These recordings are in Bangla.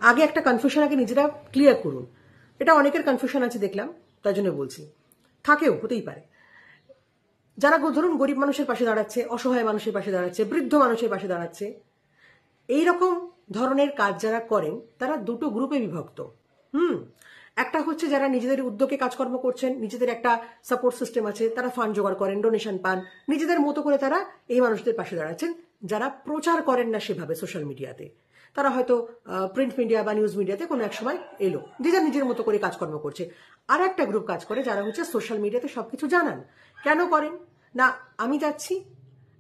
আগে একটা কনফিউশন আগে নিজেরা ক্লিয়ার করুন। এটা অনেকের কনফিউশন আছে দেখলাম, তাই জন্য বলছি, থাকেও, হতেই পারে। যারা ধরুন গরিব মানুষের পাশে দাঁড়াচ্ছে, অসহায় মানুষের পাশে দাঁড়াচ্ছে, বৃদ্ধ মানুষের পাশে দাঁড়াচ্ছে, এইরকম ধরনের কাজ যারা করেন তারা দুটো গ্রুপে বিভক্ত। একটা হচ্ছে যারা নিজেদের উদ্যোগে কাজকর্ম করছেন, নিজেদের একটা সাপোর্ট সিস্টেম আছে, তারা ফান্ড জোগাড় করেন, ডোনেশন পান, নিজেদের মতো করে তারা এই মানুষদের পাশে দাঁড়াচ্ছেন। যারা প্রচার করেন না সেভাবে সোশ্যাল মিডিয়াতে, তারা হয়তো প্রিন্ট মিডিয়া বা নিউজ মিডিয়াতে কোনো এক সময় এলো, নিজের মতো করে কাজকর্ম করছে। আর একটা গ্রুপ কাজ করে যারা হচ্ছে সোশ্যাল মিডিয়াতে সবকিছু জানান। কেন করেন না, আমি যাচ্ছি,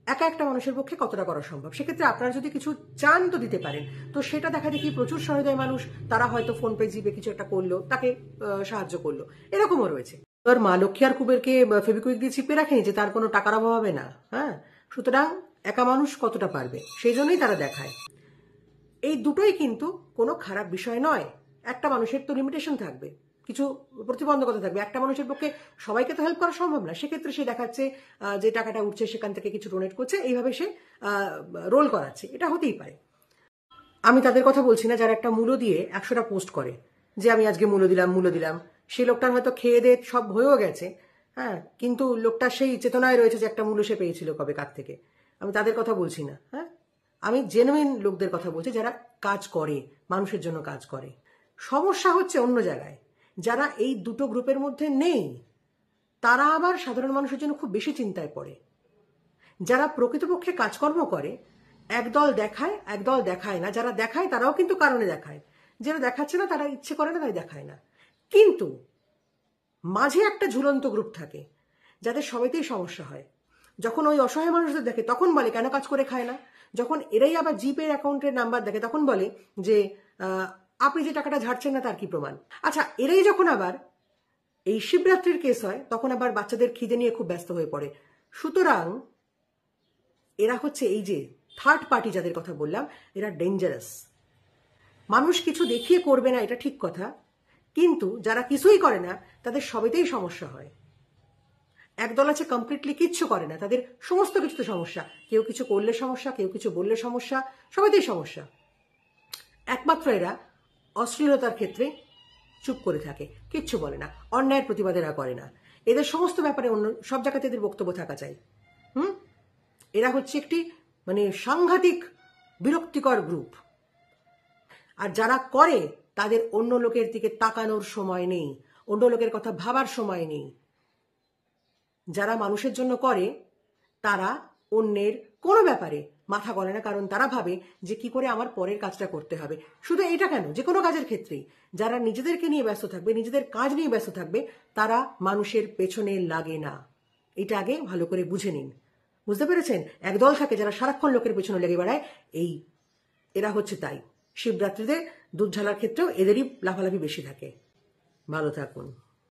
একা একটা মানুষের পক্ষে কতটা করা সম্ভব, সেক্ষেত্রে আপনারা যদি কিছু চান তো দিতে পারেন। তো সেটা দেখা দেখি প্রচুর সহৃদয় মানুষ, তারা হয়তো ফোন পে জিপে কিছু একটা করলো, তাকে সাহায্য করলো, এরকমও রয়েছে। তোর মা লক্ষ্মী আর কুবেরকে ফেবিকুইক দিয়ে চিপে রাখেনি যে তার কোনো টাকার অভাব হবে না। হ্যাঁ, সুতরাং একা মানুষ কতটা পারবে, সেই জন্যই তারা দেখায়। এই দুটোই কিন্তু কোনো খারাপ বিষয় নয়। একটা মানুষের তো লিমিটেশন থাকবে, কিছু প্রতিবন্ধকতা থাকবে। একটা মানুষের পক্ষে সবাইকে তো হেল্প করা সম্ভব না, সেক্ষেত্রে সে দেখাচ্ছে যে টাকাটা উঠছে সেখান থেকে কিছু ডোনেট করছে, এইভাবে সে রোল করাচ্ছে, এটা হতেই পারে। আমি তাদের কথা বলছি না যারা একটা মূল্য দিয়ে 100টা পোস্ট করে যে আমি আজকে মূল্য দিলাম। সেই লোকটার হয়তো খেয়ে দিয়ে সব হয়েও গেছে, হ্যাঁ, কিন্তু লোকটা সেই চেতনায় রয়েছে যে একটা মূল্য সে পেয়েছিল কবে কার থেকে। আমি তাদের কথা বলছি না, হ্যাঁ, আমি জেনুইন লোকদের কথা বলছি যারা কাজ করে, মানুষের জন্য কাজ করে। সমস্যা হচ্ছে অন্য জায়গায়, যারা এই দুটো গ্রুপের মধ্যে নেই তারা আবার সাধারণ মানুষের জন্য খুব বেশি চিন্তায় পড়ে। যারা প্রকৃতপক্ষে কাজকর্ম করে একদল দেখায়, একদল দেখায় না। যারা দেখায় তারাও কিন্তু কারণে দেখায়, যারা দেখাচ্ছে না তারা ইচ্ছে করে না, তাই দেখায় না। কিন্তু মাঝে একটা ঝুলন্ত গ্রুপ থাকে যাদের সবাইতেই সমস্যা হয়। যখন ওই অসহায় মানুষদের দেখে তখন বলে কেন কাজ করে খায় না। যখন এরাই আবার জিপের অ্যাকাউন্টের নাম্বার দেখে তখন বলে যে আপনি যে টাকাটা ঝাড়ছেন না তার কি প্রমাণ। আচ্ছা, এরাই যখন আবার এই শিবরাত্রির কেস হয় তখন আবার বাচ্চাদের খিদে নিয়ে খুব ব্যস্ত হয়ে পড়ে। সুতরাং এরা হচ্ছে এই যে থার্ড পার্টি যাদের কথা বললাম, এরা ডেঞ্জারাস। মানুষ কিছু দেখিয়ে করবে না এটা ঠিক কথা, কিন্তু যারা কিছুই করে না তাদের সবেতেই সমস্যা হয়। একদল আছে কমপ্লিটলি কিচ্ছু করে না, তাদের সমস্ত কিছুতে সমস্যা। কেউ কিছু করলে সমস্যা, কেউ কিছু বললে সমস্যা, সবাইতেই সমস্যা। একমাত্র এরা অশ্লীলতার ক্ষেত্রে চুপ করে থাকে, কিচ্ছু বলে না, অন্যায়ের প্রতিবাদ এরা করে না। এদের সমস্ত ব্যাপারে অন্য সব জায়গাতে এদের বক্তব্য থাকা চাই। এরা হচ্ছে একটি মানে সাংঘাতিক বিরক্তিকর গ্রুপ। আর যারা করে তাদের অন্য লোকের দিকে তাকানোর সময় নেই, অন্য লোকের কথা ভাবার সময় নেই। যারা মানুষের জন্য করে তারা অন্যের কোনো ব্যাপারে মাথা গলে না, কারণ তারা ভাবে যে কি করে আমার পরের কাজটা করতে হবে। শুধু এটা কেন, যে কোনো কাজের ক্ষেত্রেই যারা নিজেদেরকে নিয়ে ব্যস্ত থাকবে, নিজেদের কাজ নিয়ে ব্যস্ত থাকবে, তারা মানুষের পেছনে লাগে না। এটা আগে ভালো করে বুঝে নিন, বুঝতে পেরেছেন? একদল থাকে যারা সারাক্ষণ লোকের পেছনে লেগে বেড়ায়, এরা হচ্ছে তাই। শিবরাত্রিতে দুধ ঝালার ক্ষেত্রেও এদেরই লাফালাফি বেশি থাকে। ভালো থাকুন।